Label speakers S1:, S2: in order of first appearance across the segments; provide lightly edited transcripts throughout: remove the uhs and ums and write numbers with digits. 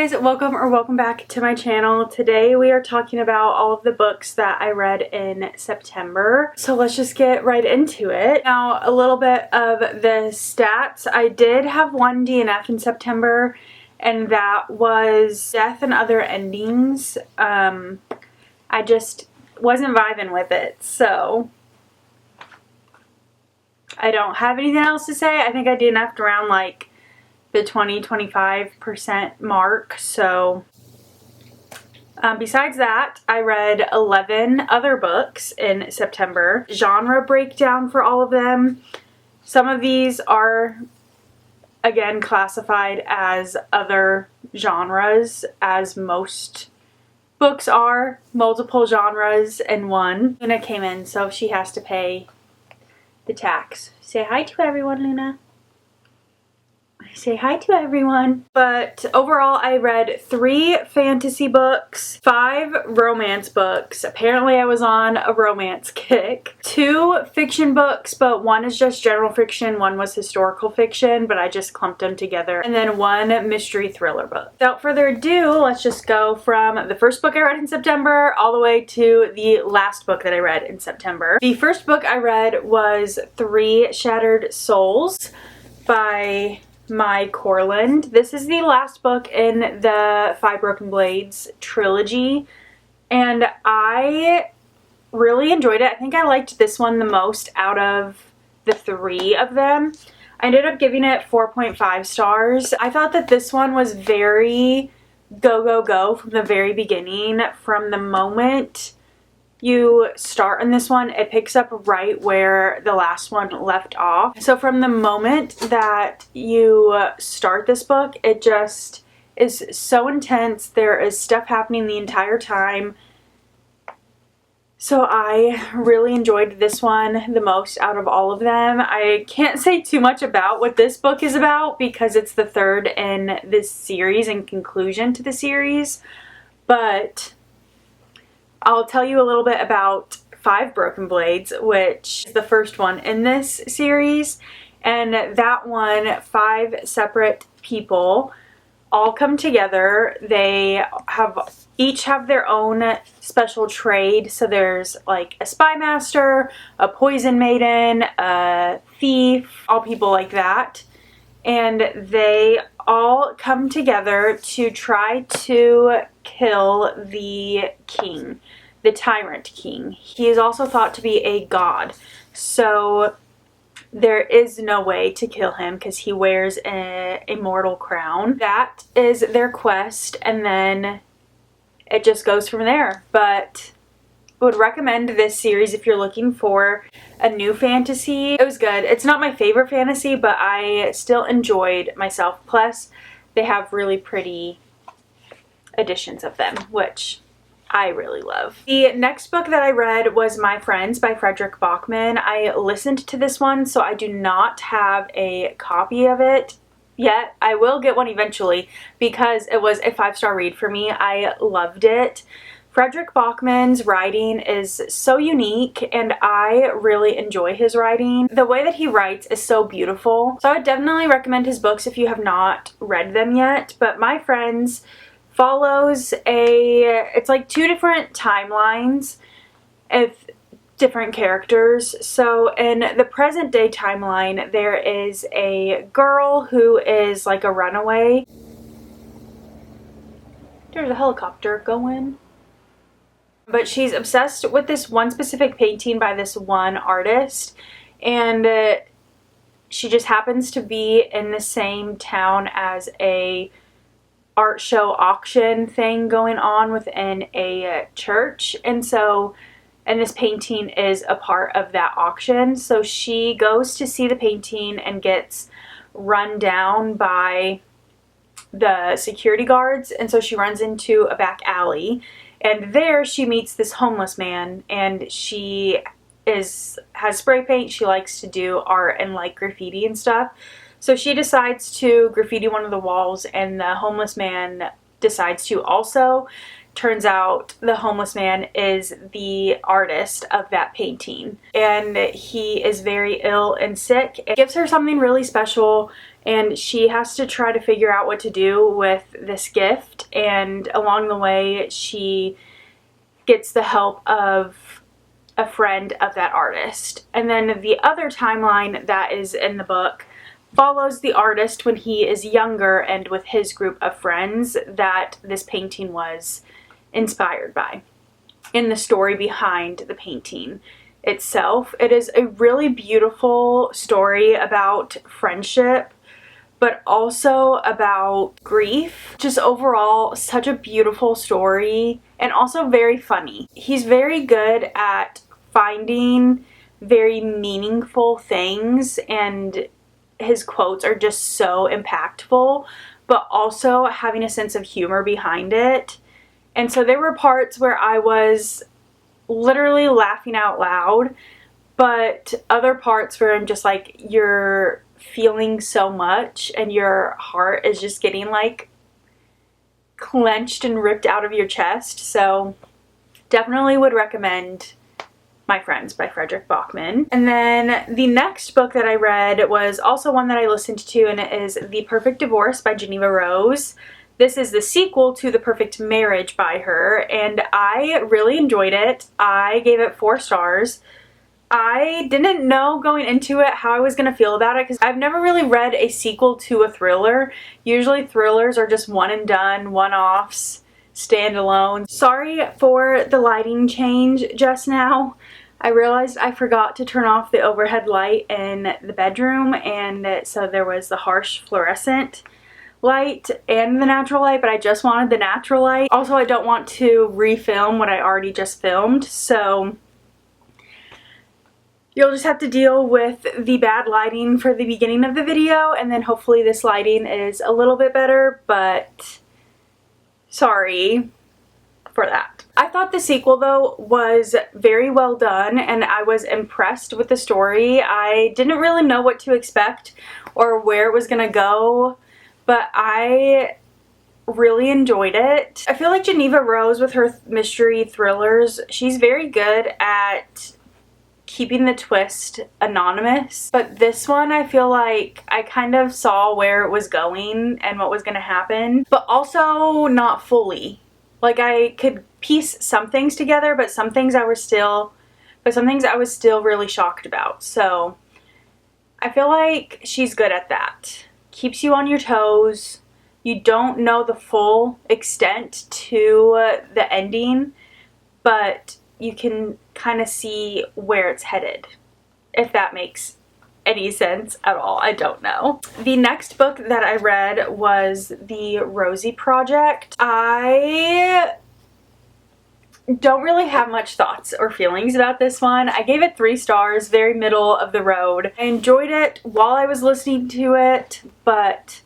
S1: guys, welcome back to my channel. Today we are talking about all of the books that I read in September. So let's just get right into it. Now, a little bit of the stats. I did have one DNF in September, and that was Death and Other Endings. I just wasn't vibing with it, so I don't have anything else to say. I think I DNF'd around like the 20-25% mark. So besides that, I read 11 other books in September. Genre breakdown for all of them. Some of these are again classified as other genres, as most books are. Multiple genres in one. Luna came in, so she has to pay the tax. Say hi to everyone, Luna. Say hi to everyone. But overall, I read 3 fantasy books, 5 romance books. Apparently I was on a romance kick. 2 fiction books, but one is just general fiction, one was historical fiction, but I just clumped them together. And then 1 mystery thriller book. Without further ado, let's just go from the first book I read in September all the way to the last book that I read in September. The first book I read was 3 Shattered Souls by My Corland. This is the last book in the 5 Broken Blades trilogy, and I really enjoyed it. I think I liked this one the most out of the 3 of them. I ended up giving it 4.5 stars. I thought that this one was very go from the very beginning. From the moment you start in this one, it picks up right where the last one left off. So from the moment that you start this book, it just is so intense. There is stuff happening the entire time. So I really enjoyed this one the most out of all of them. I can't say too much about what this book is about because it's the 3rd in this series and conclusion to the series, but I'll tell you a little bit about 5 Broken Blades, which is the first one in this series. And that one, 5 separate people all come together. They each have their own special trade. So there's like a spy master, a poison maiden, a thief, all people like that. And they all come together to try to kill the king, the tyrant king. He is also thought to be a god, so there is no way to kill him because he wears an immortal crown. That is their quest, and then it just goes from there. But I would recommend this series if you're looking for a new fantasy. It was good. It's not my favorite fantasy, but I still enjoyed myself. Plus, they have really pretty editions of them, which I really love. The next book that I read was My Friends by Frederick Bachman. I listened to this one, so I do not have a copy of it yet. I will get one eventually because it was a 5-star read for me. I loved it. Frederick Bachman's writing is so unique, and I really enjoy his writing. The way that he writes is so beautiful. So I would definitely recommend his books if you have not read them yet. But My Friends follows it's like 2 different timelines of different characters. So in the present day timeline, there is a girl who is like a runaway. There's a helicopter going. But she's obsessed with this one specific painting by this one artist, and she just happens to be in the same town as a art show auction thing going on within a church, and this painting is a part of that auction. So she goes to see the painting and gets run down by the security guards, and so she runs into a back alley. And there she meets this homeless man, and she has spray paint. She likes to do art and like graffiti and stuff. So she decides to graffiti one of the walls, and the homeless man decides to also. Turns out the homeless man is the artist of that painting, and he is very ill and sick. It gives her something really special, and she has to try to figure out what to do with this gift. and along the way she gets the help of a friend of that artist. And then the other timeline that is in the book follows the artist when he is younger and with his group of friends that this painting was inspired by, in the story behind the painting itself. It is a really beautiful story about friendship, but also about grief. Just overall, such a beautiful story, and also very funny. He's very good at finding very meaningful things, and his quotes are just so impactful, but also having a sense of humor behind it. And so there were parts where I was literally laughing out loud, but other parts where I'm just like, you're feeling so much and your heart is just getting like clenched and ripped out of your chest. So definitely would recommend My Friends by Frederick Bachman. And then the next book that I read was also one that I listened to, and it is The Perfect Divorce by Geneva Rose. This is the sequel to The Perfect Marriage by her, and I really enjoyed it. I gave it 4 stars. I didn't know going into it how I was going to feel about it because I've never really read a sequel to a thriller. Usually thrillers are just one and done, one-offs, standalone. Sorry for the lighting change just now. I realized I forgot to turn off the overhead light in the bedroom, and so there was the harsh fluorescent light and the natural light, but I just wanted the natural light. Also, I don't want to refilm what I already just filmed, so you'll just have to deal with the bad lighting for the beginning of the video, and then hopefully this lighting is a little bit better, but sorry for that. I thought the sequel though was very well done, and I was impressed with the story. I didn't really know what to expect or where it was gonna go, but I really enjoyed it. I feel like Geneva Rose with her mystery thrillers, she's very good at keeping the twist anonymous, but this one I feel like I kind of saw where it was going and what was going to happen, but also not fully. Like, I could piece some things together, but some things I was still really shocked about. So I feel like she's good at that. Keeps you on your toes. You don't know the full extent to the ending, but you can kind of see where it's headed, if that makes any sense at all. I don't know. The next book that I read was The Rosie Project. I don't really have much thoughts or feelings about this one. I gave it 3 stars, very middle of the road. I enjoyed it while I was listening to it, but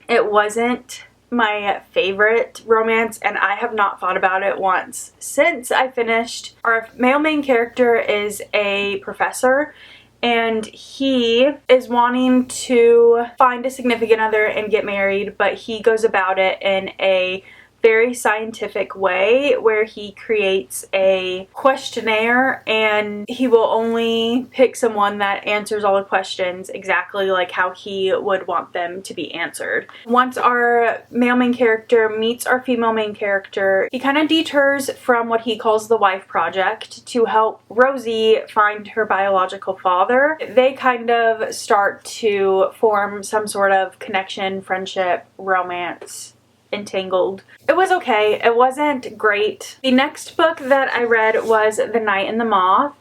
S1: it wasn't my favorite romance, and I have not thought about it once since I finished. Our male main character is a professor, and he is wanting to find a significant other and get married, but he goes about it in a very scientific way where he creates a questionnaire, and he will only pick someone that answers all the questions exactly like how he would want them to be answered. Once our male main character meets our female main character, he kind of deters from what he calls the wife project to help Rosie find her biological father. They kind of start to form some sort of connection, friendship, romance, entangled. It was okay. It wasn't great. The next book that I read was The Night and the Moth.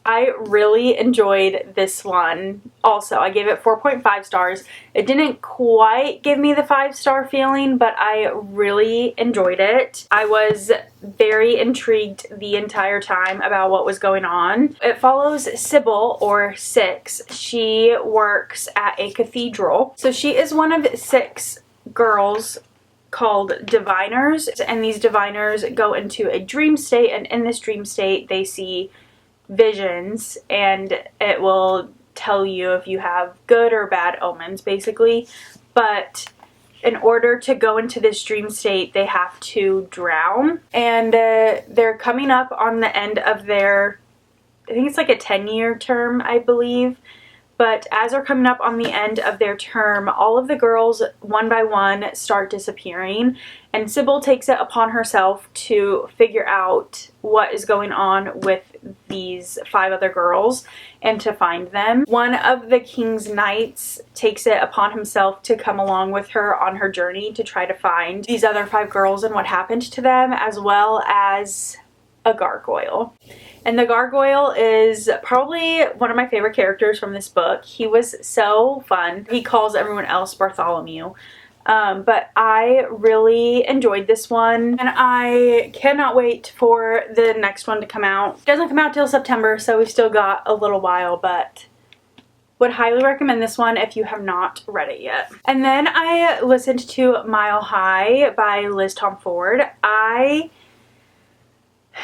S1: I really enjoyed this one. Also, I gave it 4.5 stars. It didn't quite give me the 5-star feeling, but I really enjoyed it. I was very intrigued the entire time about what was going on. It follows Sybil, or Six. She works at a cathedral. So she is one of 6 girls called diviners, and these diviners go into a dream state, and in this dream state they see visions, and it will tell you if you have good or bad omens basically. But in order to go into this dream state they have to drown, and they're coming up on the end of their, I think it's like a 10-year term, I believe, But as they're coming up on the end of their term, all of the girls, one by one, start disappearing. And Sybil takes it upon herself to figure out what is going on with these 5 other girls and to find them. One of the King's Knights takes it upon himself to come along with her on her journey to try to find these other 5 girls and what happened to them, as well as a gargoyle. And the gargoyle is probably one of my favorite characters from this book. He was so fun. He calls everyone else Bartholomew. But I really enjoyed this one, and I cannot wait for the next one to come out. It doesn't come out till September, so we've still got a little while, but would highly recommend this one if you have not read it yet. And then I listened to Mile High by Liz Tom Ford. I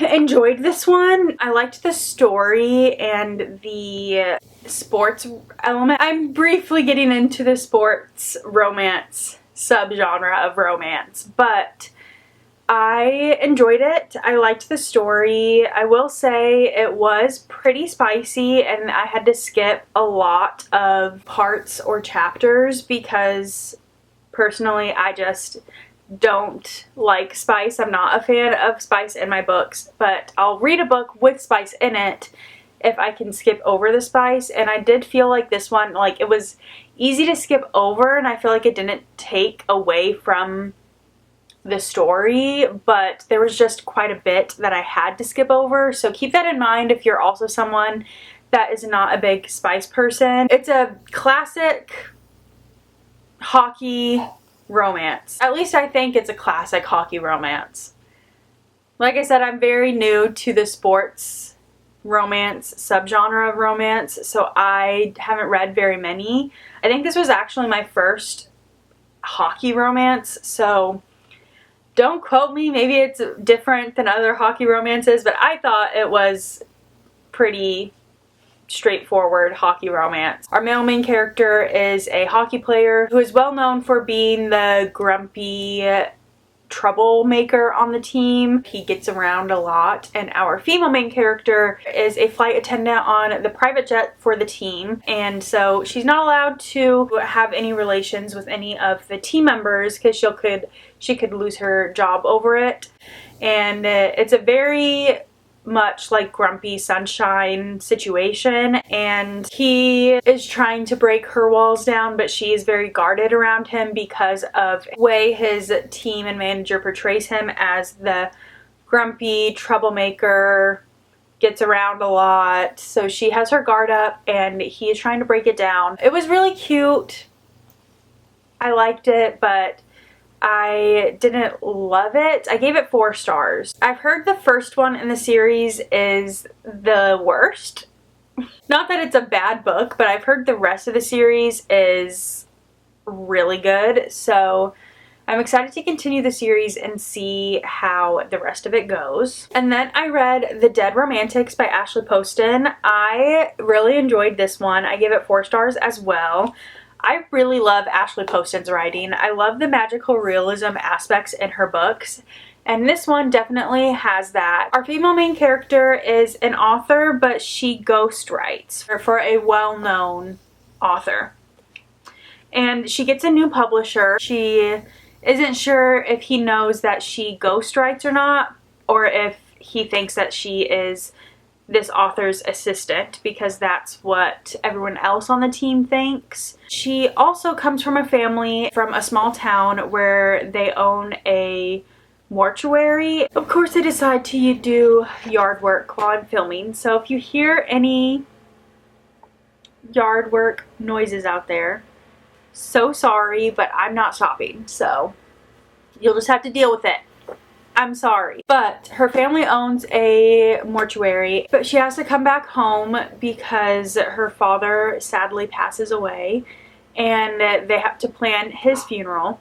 S1: enjoyed this one. I liked the story and the sports element. I'm briefly getting into the sports romance subgenre of romance, but I enjoyed it. I liked the story. I will say it was pretty spicy, and I had to skip a lot of parts or chapters because personally I just don't like spice. I'm not a fan of spice in my books, but I'll read a book with spice in it if I can skip over the spice. And I did feel like this one, like, it was easy to skip over, and I feel like it didn't take away from the story, but there was just quite a bit that I had to skip over. So keep that in mind if you're also someone that is not a big spice person. It's a classic hockey romance. At least I think it's a classic hockey romance. Like I said, I'm very new to the sports romance subgenre of romance, so I haven't read very many. I think this was actually my first hockey romance, so don't quote me. Maybe it's different than other hockey romances, but I thought it was pretty straightforward hockey romance. Our male main character is a hockey player who is well known for being the grumpy troublemaker on the team. He gets around a lot. And our female main character is a flight attendant on the private jet for the team, and so she's not allowed to have any relations with any of the team members because she could lose her job over it. And it's a very much like Grumpy Sunshine situation, and he is trying to break her walls down, but she is very guarded around him because of the way his team and manager portrays him as the grumpy troublemaker, gets around a lot. So she has her guard up and he is trying to break it down. It was really cute. I liked it, but I didn't love it. I gave it 4 stars. I've heard the first one in the series is the worst. Not that it's a bad book, but I've heard the rest of the series is really good. So I'm excited to continue the series and see how the rest of it goes. And then I read The Dead Romantics by Ashley Poston. I really enjoyed this one. I gave it 4 stars as well. I really love Ashley Poston's writing. I love the magical realism aspects in her books, and this one definitely has that. Our female main character is an author, but she ghost writes for a well-known author. And she gets a new publisher. She isn't sure if he knows that she ghost writes or not, or if he thinks that she is this author's assistant, because that's what everyone else on the team thinks. She also comes from a family from a small town where they own a mortuary. Of course, I decide to do yard work while I'm filming, so if you hear any yard work noises out there, so sorry, but I'm not stopping, so you'll just have to deal with it. I'm sorry. But her family owns a mortuary, but she has to come back home because her father sadly passes away, and they have to plan his funeral.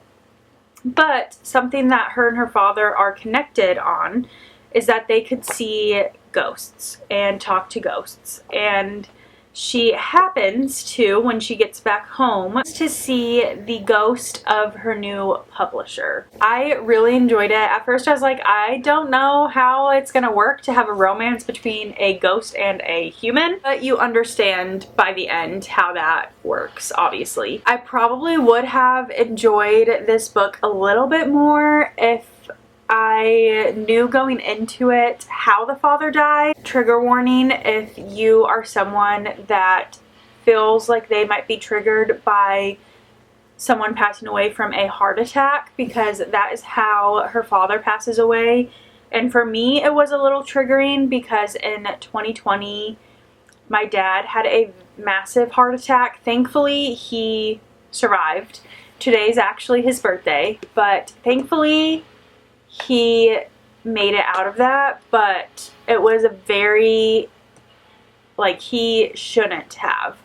S1: But something that her and her father are connected on is that they could see ghosts and talk to ghosts. And she happens to, when she gets back home, to see the ghost of her new publisher. I really enjoyed it. At first I was like, I don't know how it's gonna work to have a romance between a ghost and a human, but you understand by the end how that works, obviously. I probably would have enjoyed this book a little bit more if I knew going into it how the father died. Trigger warning if you are someone that feels like they might be triggered by someone passing away from a heart attack, because that is how her father passes away. And for me, it was a little triggering because in 2020, my dad had a massive heart attack. Thankfully, he survived. Today's actually his birthday, but thankfully, he made it out of that, but it was a very, like, he shouldn't have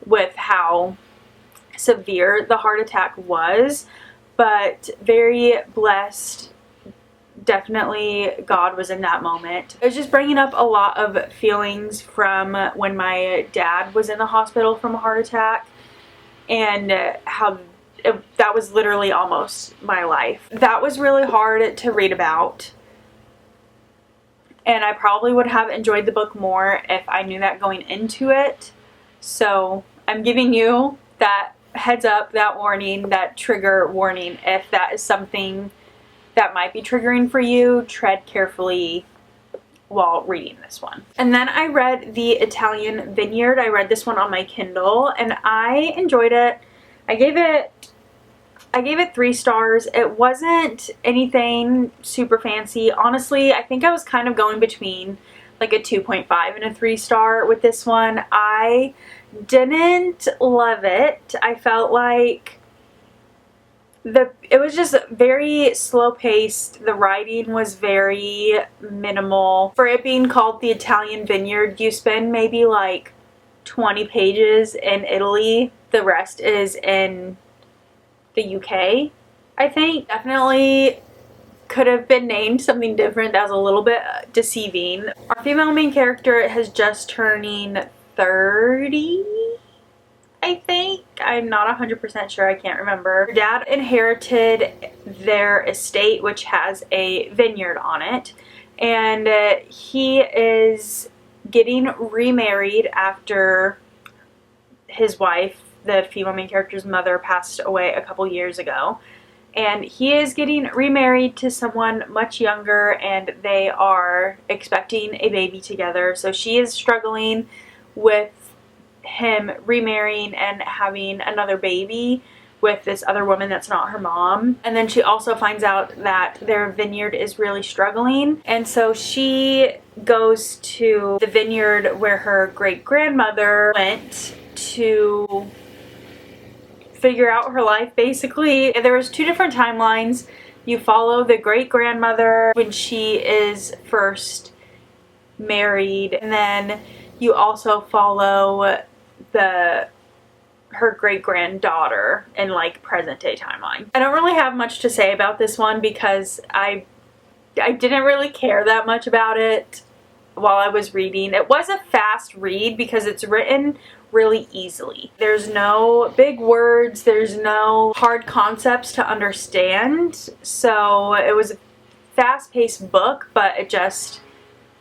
S1: with how severe the heart attack was, but very blessed. Definitely God was in that moment. It was just bringing up a lot of feelings from when my dad was in the hospital from a heart attack, and how that was literally almost my life. That was really hard to read about, and I probably would have enjoyed the book more if I knew that going into it. So I'm giving you that heads up, that warning, that trigger warning. If that is something that might be triggering for you, tread carefully while reading this one. And then I read The Italian Vineyard. I read this one on my Kindle and I enjoyed it. I gave it 3 stars. It wasn't anything super fancy. Honestly, I think I was kind of going between like a 2.5 and a 3 star with this one. I didn't love it. I felt like it was just very slow paced. The writing was very minimal. For it being called The Italian Vineyard, you spend maybe like 20 pages in Italy. The rest is in the UK, I think. Definitely could have been named something different. That was a little bit deceiving. Our female main character has just turning 30, I think. I'm not 100% sure. I can't remember. Her dad inherited their estate, which has a vineyard on it, and he is getting remarried after his wife, the female main character's mother, passed away a couple years ago, and he is getting remarried to someone much younger, and they are expecting a baby together. So she is struggling with him remarrying and having another baby with this other woman that's not her mom. And then she also finds out that their vineyard is really struggling, and so she goes to the vineyard where her great-grandmother went to figure out her life, basically. There was 2 different timelines. You follow the great-grandmother when she is first married, and then you also follow her great-granddaughter in like present-day timeline. I don't really have much to say about this one because I didn't really care that much about it while I was reading. It was a fast read because it's written really easily. There's no big words, there's no hard concepts to understand, so it was a fast-paced book, but it just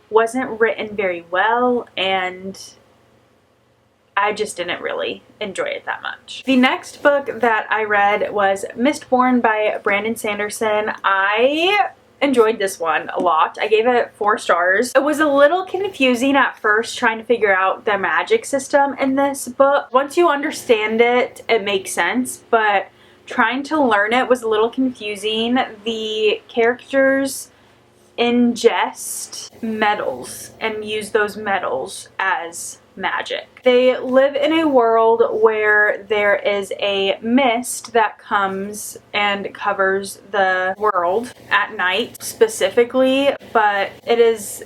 S1: wasn't written very well, and I just didn't really enjoy it that much. The next book that I read was Mistborn by Brandon Sanderson. I enjoyed this one a lot. I gave it 4 stars. It was a little confusing at first trying to figure out the magic system in this book. Once you understand it, it makes sense, but trying to learn it was a little confusing. The characters ingest metals and use those metals as magic. They live in a world where there is a mist that comes and covers the world at night specifically, but it is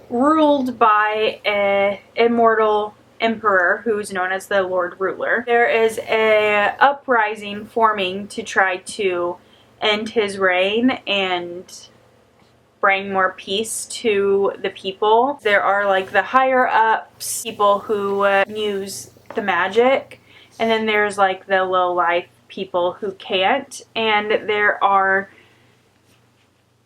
S1: ruled by an immortal emperor who's known as the Lord Ruler. There is a uprising forming to try to end his reign, and bring more peace to the people. There are like the higher ups, people who use the magic, and then there's like the low life people who can't. And there are,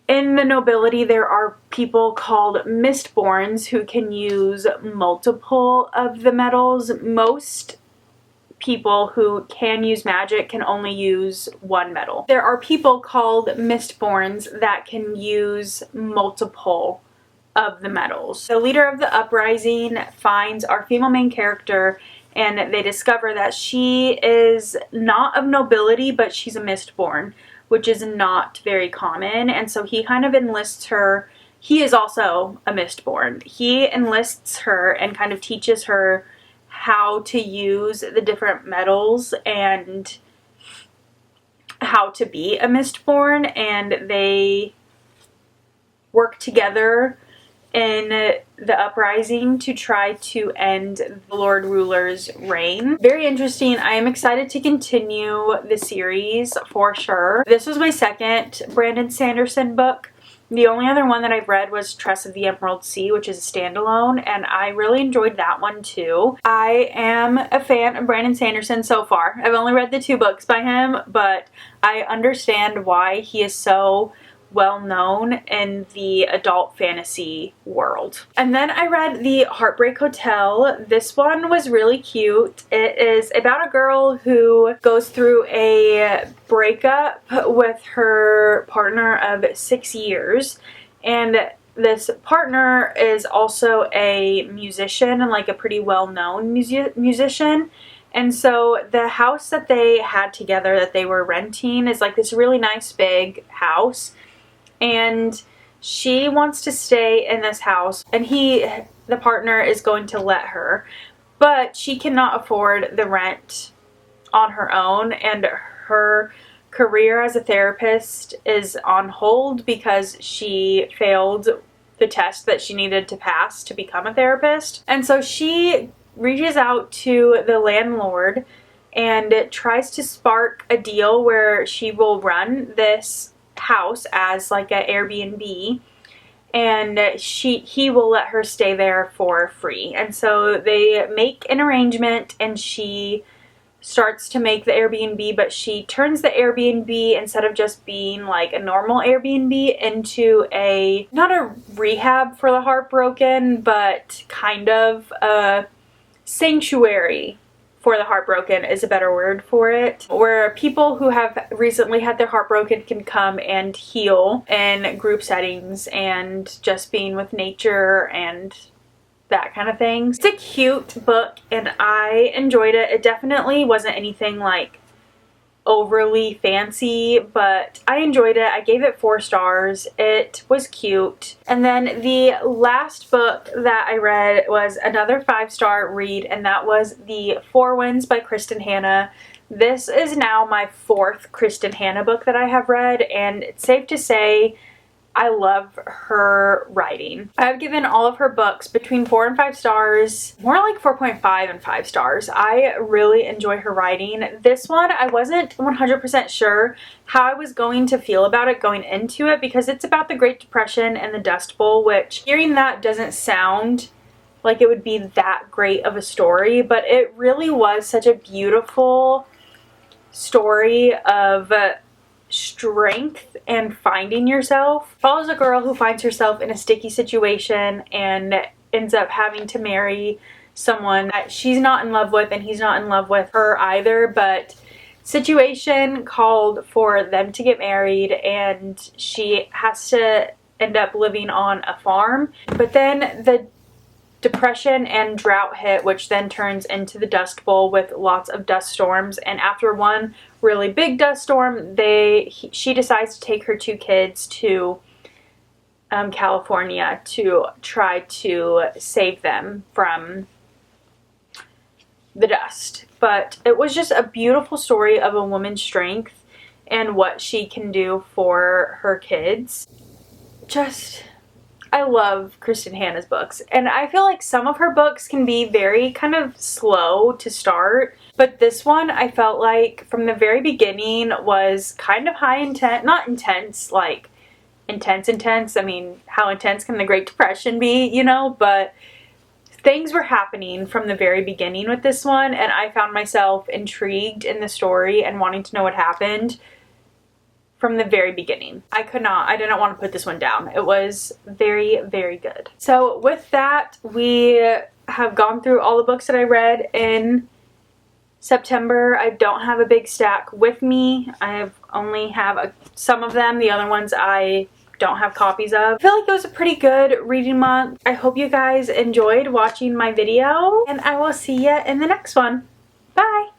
S1: in the nobility, there are people called Mistborns who can use multiple of the metals. Most people who can use magic can only use one metal. There are people called Mistborns that can use multiple of the metals. The leader of the uprising finds our female main character, and they discover that she is not of nobility, but she's a Mistborn, which is not very common. And so he kind of enlists her. He is also a Mistborn. He enlists her and kind of teaches her how to use the different metals and how to be a Mistborn, and they work together in the uprising to try to end the Lord Ruler's reign. Very interesting. I am excited to continue the series for sure. This was my second Brandon Sanderson book. The only other one that I've read was Tress of the Emerald Sea, which is a standalone, and I really enjoyed that one too. I am a fan of Brandon Sanderson so far. I've only read the 2 books by him, but I understand why he is so well known in the adult fantasy world. And then I read The Heartbreak Hotel. This one was really cute. It is about a girl who goes through a breakup with her partner of 6 years, and this partner is also a musician, and like a pretty well-known musician. And so the house that they had together that they were renting is like this really nice big house. And she wants to stay in this house, and the partner, is going to let her, but she cannot afford the rent on her own, and her career as a therapist is on hold because she failed the test that she needed to pass to become a therapist. And so she reaches out to the landlord and tries to spark a deal where she will run this house as like an Airbnb, and he will let her stay there for free. And so they make an arrangement, and she starts to make the Airbnb, but she turns the Airbnb, instead of just being like a normal Airbnb, into not a rehab for the heartbroken, but kind of a sanctuary for the heartbroken is a better word for it, where people who have recently had their heart broken can come and heal in group settings and just being with nature and that kind of thing. It's a cute book, and I enjoyed it. It definitely wasn't anything like overly fancy, but I enjoyed it. I gave it 4 stars. It was cute. And then the last book that I read was another 5-star read, and that was The Four Winds by Kristen Hanna. This is now my 4th Kristen Hanna book that I have read, and it's safe to say I love her writing. I've given all of her books between 4 and 5 stars, more like 4.5 and 5 stars. I really enjoy her writing. This one, I wasn't 100% sure how I was going to feel about it going into it, because it's about the Great Depression and the Dust Bowl, which hearing that doesn't sound like it would be that great of a story, but it really was such a beautiful story of strength and finding yourself. Follows a girl who finds herself in a sticky situation and ends up having to marry someone that she's not in love with, and he's not in love with her either, but situation called for them to get married, and she has to end up living on a farm. But then the depression and drought hit, which then turns into the Dust Bowl with lots of dust storms. And after one really big dust storm, she decides to take her 2 kids to California to try to save them from the dust. But it was just a beautiful story of a woman's strength and what she can do for her kids. I love Kristen Hanna's books, and I feel like some of her books can be very kind of slow to start, but this one I felt like from the very beginning was kind of high intent, not intense, like intense. I mean, how intense can the Great Depression be, you know? But things were happening from the very beginning with this one, and I found myself intrigued in the story and wanting to know what happened from the very beginning. I didn't want to put this one down. It was very, very good. So with that, we have gone through all the books that I read in September. I don't have a big stack with me. I only have some of them. The other ones I don't have copies of. I feel like it was a pretty good reading month. I hope you guys enjoyed watching my video, and I will see you in the next one. Bye!